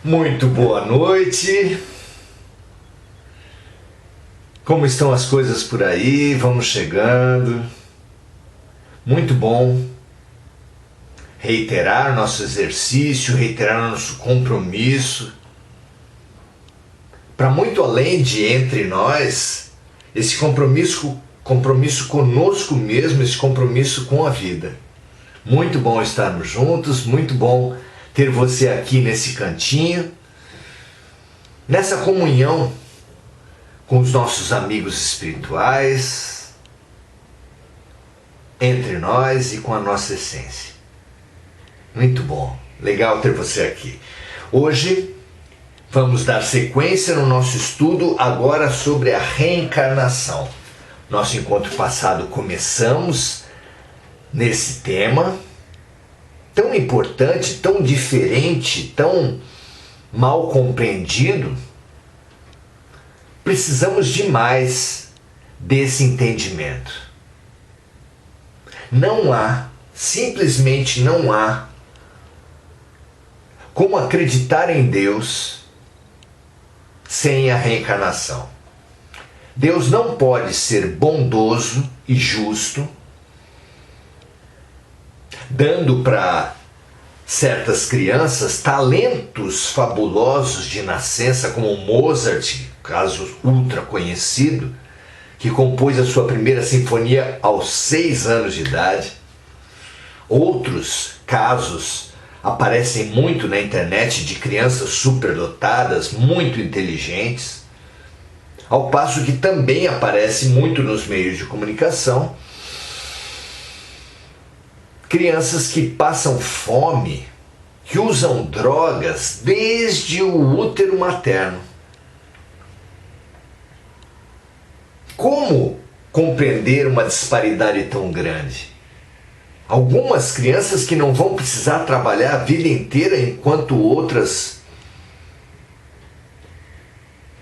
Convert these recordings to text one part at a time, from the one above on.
Muito boa noite. Como estão as coisas por aí? Vamos chegando. Muito bom reiterar nosso exercício, reiterar nosso compromisso. Para muito além de entre nós, esse compromisso conosco mesmo, esse compromisso com a vida. Muito bom estarmos juntos, muito bom ter você aqui nesse cantinho, nessa comunhão com os nossos amigos espirituais, entre nós e com a nossa essência. Muito bom, legal ter você aqui. Hoje vamos dar sequência no nosso estudo agora sobre a reencarnação. Nosso encontro passado começamos nesse tema tão importante, tão diferente, tão mal compreendido. Precisamos demais desse entendimento. Não há, simplesmente não há, como acreditar em Deus sem a reencarnação. Deus não pode ser bondoso e justo, dando para certas crianças talentos fabulosos de nascença, como Mozart, caso ultra conhecido, que compôs a sua primeira sinfonia aos 6 anos de idade. Outros casos aparecem muito na internet de crianças superdotadas, muito inteligentes, ao passo que também aparece muito nos meios de comunicação crianças que passam fome, que usam drogas desde o útero materno. Como compreender uma disparidade tão grande? Algumas crianças que não vão precisar trabalhar a vida inteira, enquanto outras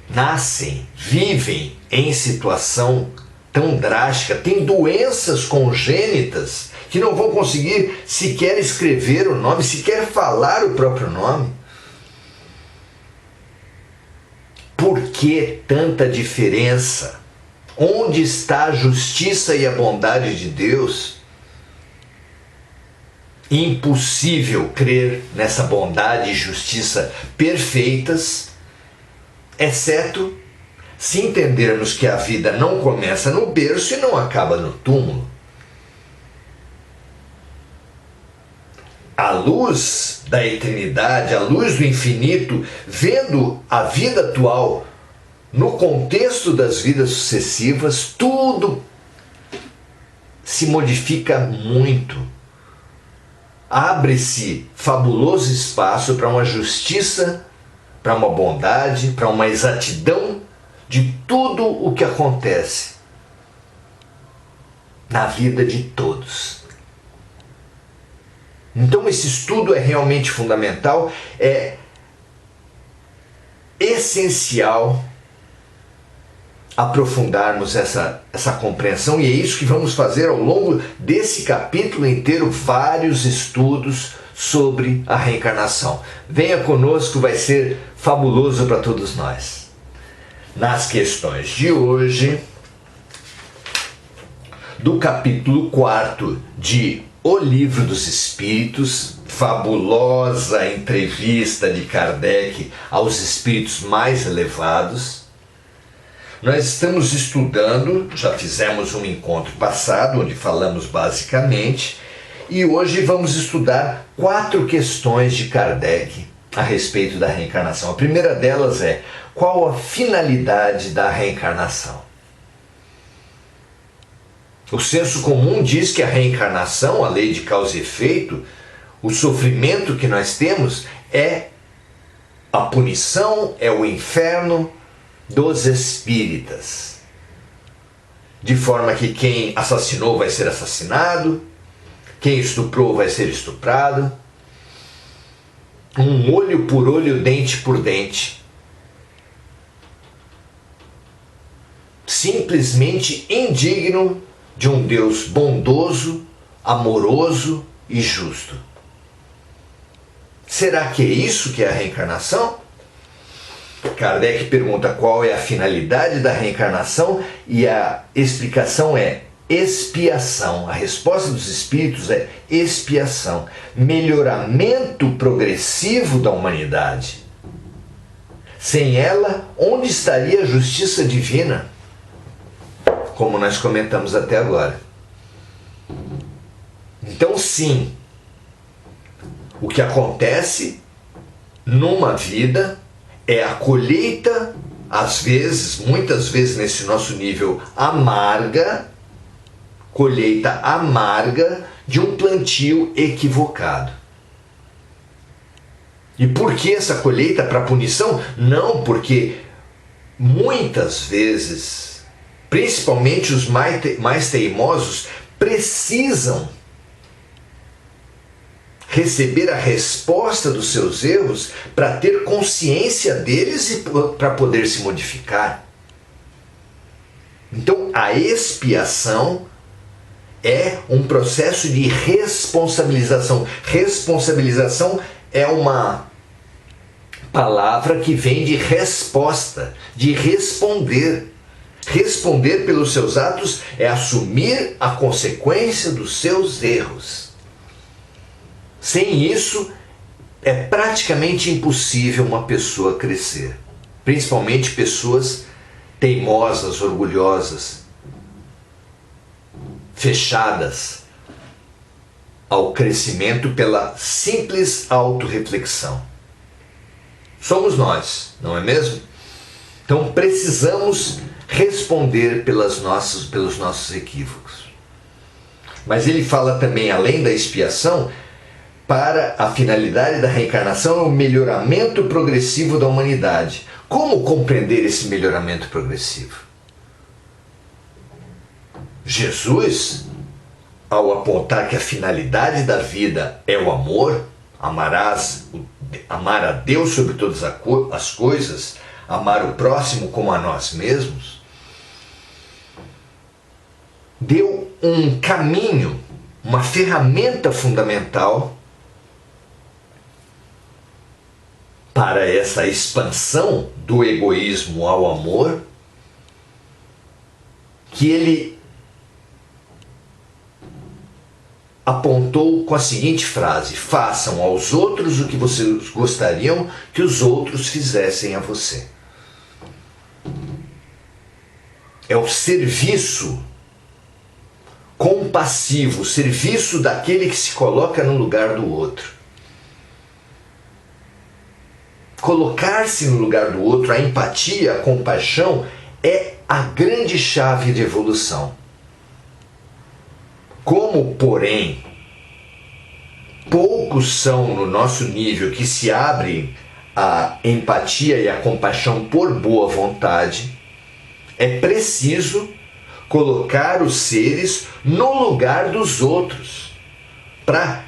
nascem, vivem em situação tão drástica, têm doenças congênitas que não vão conseguir sequer escrever o nome, sequer falar o próprio nome. Por que tanta diferença? Onde está a justiça e a bondade de Deus? Impossível crer nessa bondade e justiça perfeitas, exceto se entendermos que a vida não começa no berço e não acaba no túmulo. A luz da eternidade, a luz do infinito, vendo a vida atual no contexto das vidas sucessivas, tudo se modifica muito. Abre-se fabuloso espaço para uma justiça, para uma bondade, para uma exatidão de tudo o que acontece na vida de todos. Então esse estudo é realmente fundamental, é essencial aprofundarmos essa compreensão, e é isso que vamos fazer ao longo desse capítulo inteiro, vários estudos sobre a reencarnação. Venha conosco, vai ser fabuloso para todos nós. Nas questões de hoje, do capítulo 4 de O Livro dos Espíritos, fabulosa entrevista de Kardec aos espíritos mais elevados, nós estamos estudando, já fizemos um encontro passado, onde falamos basicamente, e hoje vamos estudar 4 questões de Kardec a respeito da reencarnação. A primeira delas é: qual a finalidade da reencarnação? O senso comum diz que a reencarnação, a lei de causa e efeito, o sofrimento que nós temos é a punição, é o inferno dos espíritas. De forma que quem assassinou vai ser assassinado, quem estuprou vai ser estuprado, um olho por olho, dente por dente. Simplesmente indigno de um Deus bondoso, amoroso e justo. Será que é isso que é a reencarnação? Kardec pergunta qual é a finalidade da reencarnação e a explicação é expiação. A resposta dos espíritos é expiação, melhoramento progressivo da humanidade. Sem ela, onde estaria a justiça divina? Como nós comentamos até agora. Então, sim, o que acontece numa vida é a colheita, às vezes, muitas vezes nesse nosso nível amarga, colheita amarga de um plantio equivocado. E por que essa colheita? Para punição? Não, porque muitas vezes, principalmente os mais teimosos, precisam receber a resposta dos seus erros para ter consciência deles e para poder se modificar. Então, a expiação é um processo de responsabilização. Responsabilização é uma palavra que vem de resposta, de responder. Responder pelos seus atos é assumir a consequência dos seus erros. Sem isso, é praticamente impossível uma pessoa crescer. Principalmente pessoas teimosas, orgulhosas, fechadas ao crescimento pela simples autorreflexão. Somos nós, não é mesmo? Então precisamos responder pelos nossos equívocos. Mas ele fala também, além da expiação, para a finalidade da reencarnação é o melhoramento progressivo da humanidade. Como compreender esse melhoramento progressivo? Jesus, ao apontar que a finalidade da vida é o amor, amar a Deus sobre todas as coisas, amar o próximo como a nós mesmos, deu um caminho, uma ferramenta fundamental para essa expansão do egoísmo ao amor, que ele apontou com a seguinte frase: façam aos outros o que vocês gostariam que os outros fizessem a você. É o serviço compassivo, o serviço daquele que se coloca no lugar do outro. Colocar-se no lugar do outro, a empatia, a compaixão, é a grande chave de evolução. Como, porém, poucos são no nosso nível que se abrem à empatia e à compaixão por boa vontade, é preciso colocar os seres no lugar dos outros, para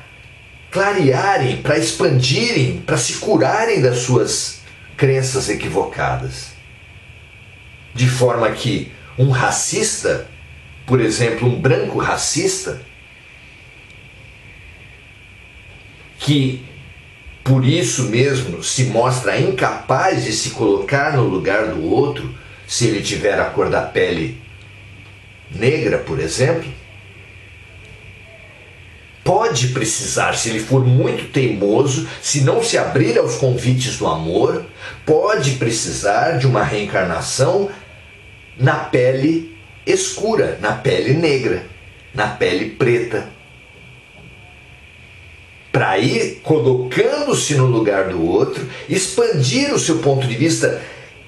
clarearem, para expandirem, para se curarem das suas crenças equivocadas. De forma que um racista, por exemplo, um branco racista, que por isso mesmo se mostra incapaz de se colocar no lugar do outro, se ele tiver a cor da pele negra, por exemplo, pode precisar, se ele for muito teimoso, se não se abrir aos convites do amor, pode precisar de uma reencarnação na pele escura, na pele negra, na pele preta, para ir colocando-se no lugar do outro, expandir o seu ponto de vista,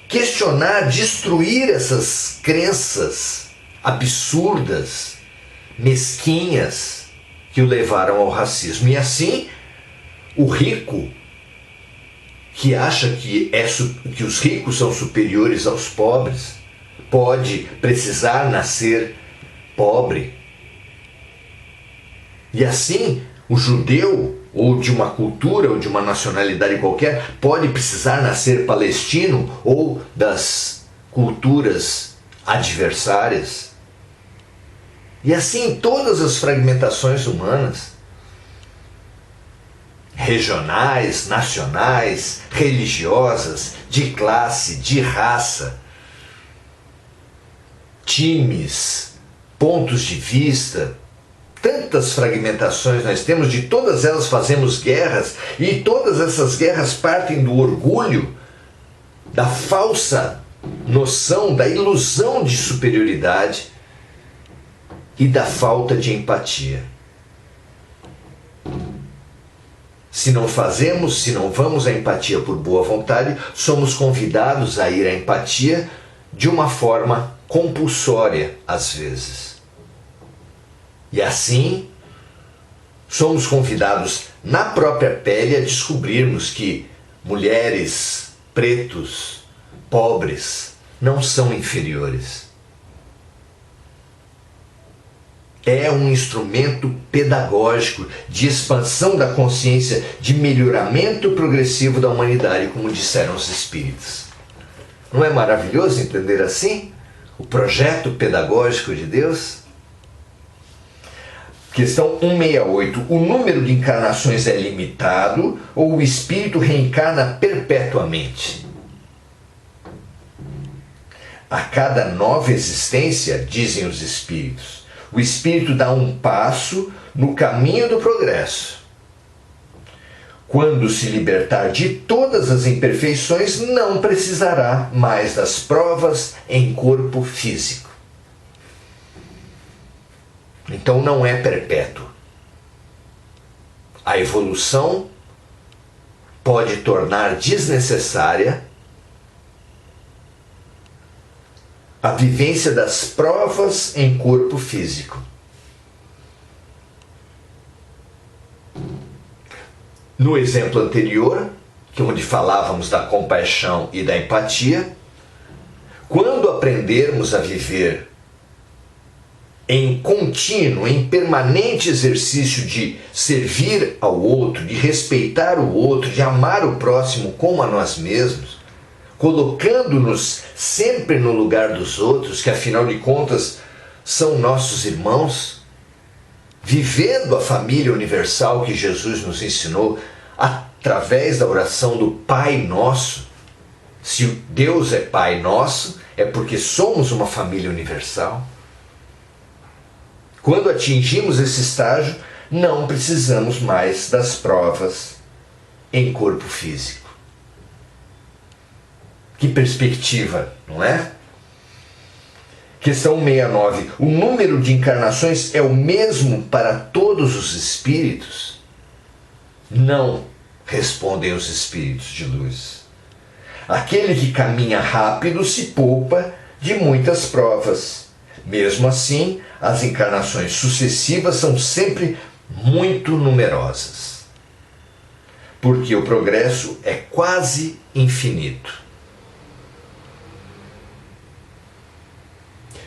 questionar, destruir essas crenças absurdas, mesquinhas, que o levaram ao racismo. E assim, o rico, que acha que os ricos são superiores aos pobres, pode precisar nascer pobre. E assim, o judeu, ou de uma cultura, ou de uma nacionalidade qualquer, pode precisar nascer palestino, ou das culturas adversárias. E assim, todas as fragmentações humanas, regionais, nacionais, religiosas, de classe, de raça, times, pontos de vista. Tantas fragmentações nós temos, de todas elas fazemos guerras, e todas essas guerras partem do orgulho, da falsa noção, da ilusão de superioridade e da falta de empatia. Se não vamos à empatia por boa vontade, somos convidados a ir à empatia de uma forma compulsória, às vezes. E assim, somos convidados na própria pele a descobrirmos que mulheres, pretos, pobres, não são inferiores. É um instrumento pedagógico de expansão da consciência, de melhoramento progressivo da humanidade, como disseram os espíritos. Não é maravilhoso entender assim o projeto pedagógico de Deus? Questão 168. O número de encarnações é limitado ou o espírito reencarna perpetuamente? A cada nova existência, dizem os espíritos, o espírito dá um passo no caminho do progresso. Quando se libertar de todas as imperfeições, não precisará mais das provas em corpo físico. Então não é perpétuo. A evolução pode tornar desnecessária a vivência das provas em corpo físico. No exemplo anterior, onde falávamos da compaixão e da empatia, quando aprendermos a viver em contínuo, em permanente exercício de servir ao outro, de respeitar o outro, de amar o próximo como a nós mesmos, colocando-nos sempre no lugar dos outros, que afinal de contas são nossos irmãos, vivendo a família universal que Jesus nos ensinou através da oração do Pai Nosso. Se Deus é Pai Nosso, é porque somos uma família universal. Quando atingimos esse estágio, não precisamos mais das provas em corpo físico. Que perspectiva, não é? Questão 69. O número de encarnações é o mesmo para todos os espíritos? Não, respondem os espíritos de luz. Aquele que caminha rápido se poupa de muitas provas. Mesmo assim, as encarnações sucessivas são sempre muito numerosas, porque o progresso é quase infinito.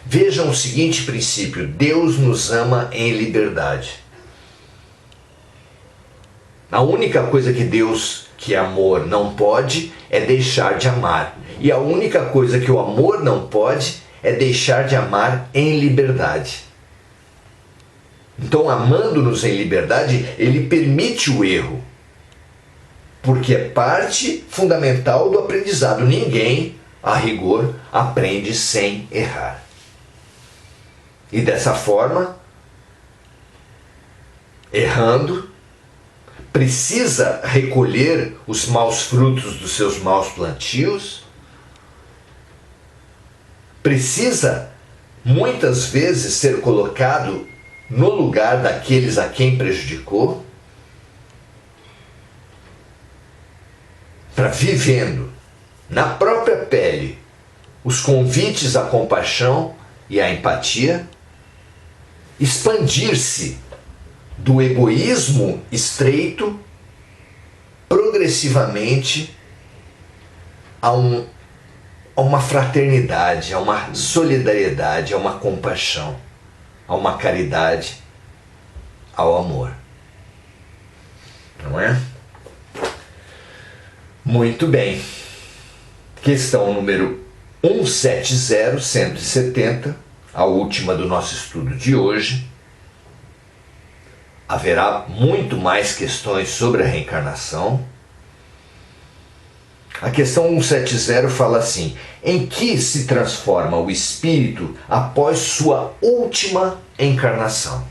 Vejam o seguinte princípio: Deus nos ama em liberdade. A única coisa que Deus, que é amor, não pode é deixar de amar. E a única coisa que o amor não pode é deixar de amar em liberdade. Então, amando-nos em liberdade, ele permite o erro, porque é parte fundamental do aprendizado. Ninguém, a rigor, aprende sem errar. E dessa forma, errando, precisa recolher os maus frutos dos seus maus plantios, precisa muitas vezes ser colocado no lugar daqueles a quem prejudicou, para, vivendo na própria pele os convites à compaixão e à empatia, expandir-se do egoísmo estreito progressivamente a uma fraternidade, a uma solidariedade, a uma compaixão, a uma caridade, ao amor. Não é? Muito bem. Questão número 170, a última do nosso estudo de hoje. haverá muito mais questões sobre a reencarnação. A questão 170 fala assim: em que se transforma o espírito após sua última encarnação?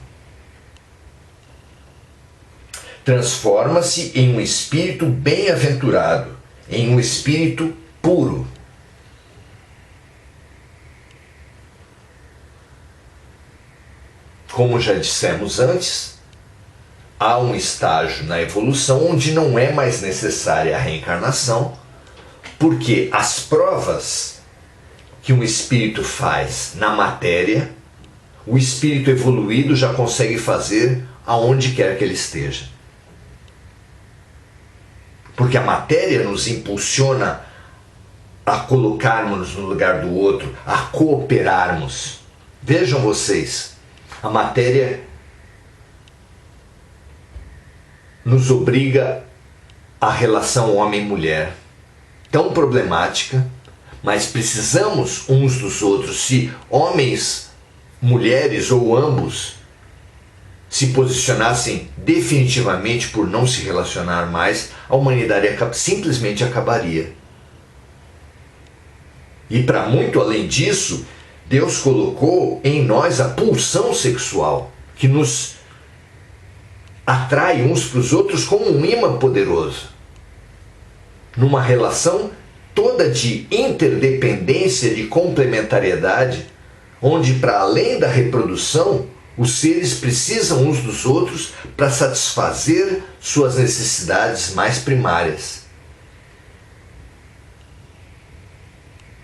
Transforma-se em um espírito bem-aventurado, em um espírito puro. Como já dissemos antes, há um estágio na evolução onde não é mais necessária a reencarnação, porque as provas que um espírito faz na matéria, o espírito evoluído já consegue fazer aonde quer que ele esteja. Porque a matéria nos impulsiona a colocarmos no lugar do outro, a cooperarmos. Vejam vocês, a matéria nos obriga à relação homem-mulher, tão problemática, mas precisamos uns dos outros. Se homens, mulheres ou ambos se posicionassem definitivamente por não se relacionar mais, a humanidade simplesmente acabaria. E para muito além disso, Deus colocou em nós a pulsão sexual, que nos atrai uns para os outros como um imã poderoso, numa relação toda de interdependência, de complementariedade, onde para além da reprodução, os seres precisam uns dos outros para satisfazer suas necessidades mais primárias.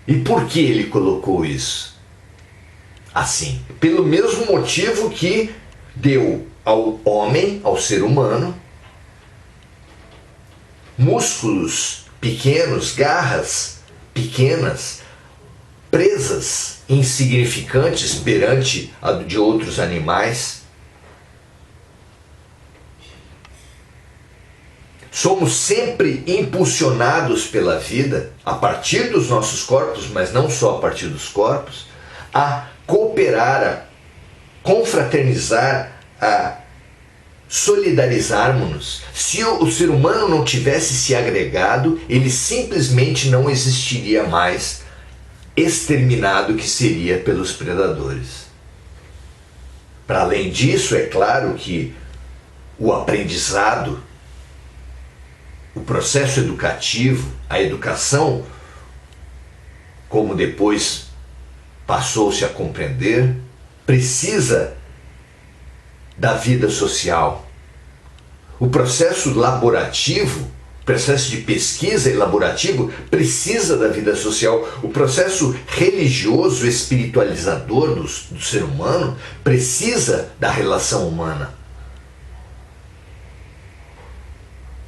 E por que ele colocou isso assim? Pelo mesmo motivo que deu ao homem, ao ser humano, músculos pequenos, garras pequenas, presas insignificantes perante a de outros animais. Somos sempre impulsionados pela vida, a partir dos nossos corpos, mas não só a partir dos corpos, a cooperar, a confraternizar, a solidarizarmos-nos. Se o ser humano não tivesse se agregado, ele simplesmente não existiria mais, exterminado que seria pelos predadores. Para além disso, é claro que o aprendizado, o processo educativo, a educação, como depois passou-se a compreender, precisa da vida social. O processo laborativo, o processo de pesquisa elaborativo precisa da vida social. O processo religioso espiritualizador do ser humano precisa da relação humana.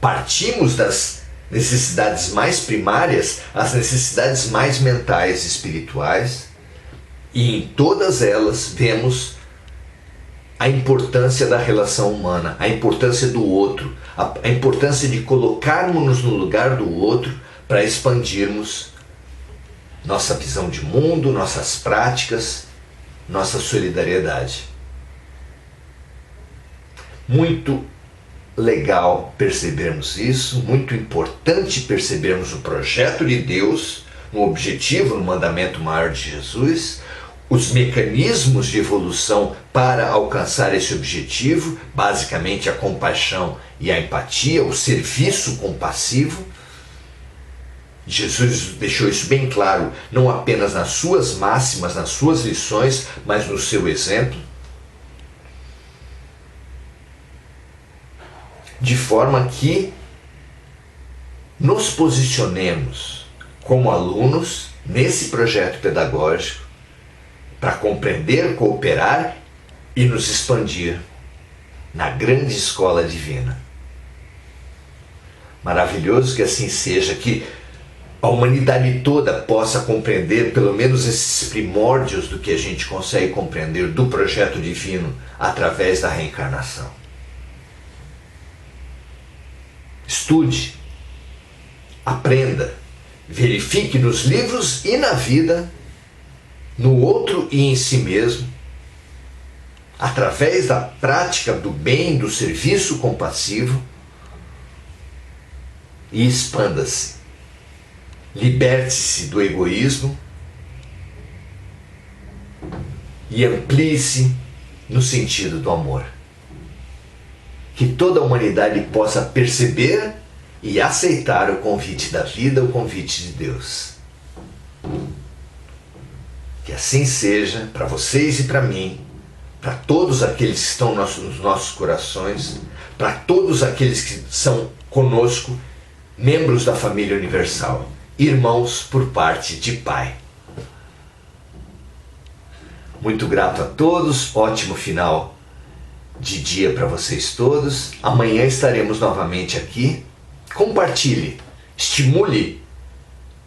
Partimos das necessidades mais primárias às necessidades mais mentais e espirituais, e em todas elas vemos a importância da relação humana, a importância do outro, a importância de colocarmos-nos no lugar do outro para expandirmos nossa visão de mundo, nossas práticas, nossa solidariedade. Muito legal percebermos isso, muito importante percebermos o projeto de Deus, no objetivo, no mandamento maior de Jesus, os mecanismos de evolução para alcançar esse objetivo, basicamente a compaixão e a empatia, o serviço compassivo. Jesus deixou isso bem claro, não apenas nas suas máximas, nas suas lições, mas no seu exemplo. De forma que nos posicionemos como alunos nesse projeto pedagógico para compreender, cooperar e nos expandir na grande escola divina. Maravilhoso que assim seja, que a humanidade toda possa compreender pelo menos esses primórdios do que a gente consegue compreender do projeto divino através da reencarnação. Estude, aprenda, verifique nos livros e na vida, no outro e em si mesmo, através da prática do bem, do serviço compassivo, e expanda-se. Liberte-se do egoísmo e amplie-se no sentido do amor. Que toda a humanidade possa perceber e aceitar o convite da vida, o convite de Deus. Que assim seja para vocês e para mim, para todos aqueles que estão nos nossos corações, para todos aqueles que são conosco, membros da família universal, irmãos por parte de Pai. Muito grato a todos, ótimo final de dia para vocês todos. Amanhã estaremos novamente aqui. Compartilhe, estimule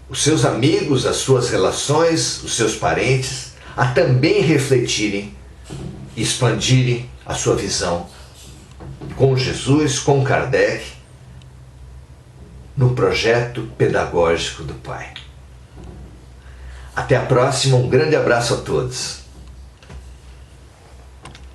os seus amigos, as suas relações, os seus parentes a também refletirem e expandirem a sua visão com Jesus, com Kardec, no projeto pedagógico do Pai. Até a próxima, um grande abraço a todos.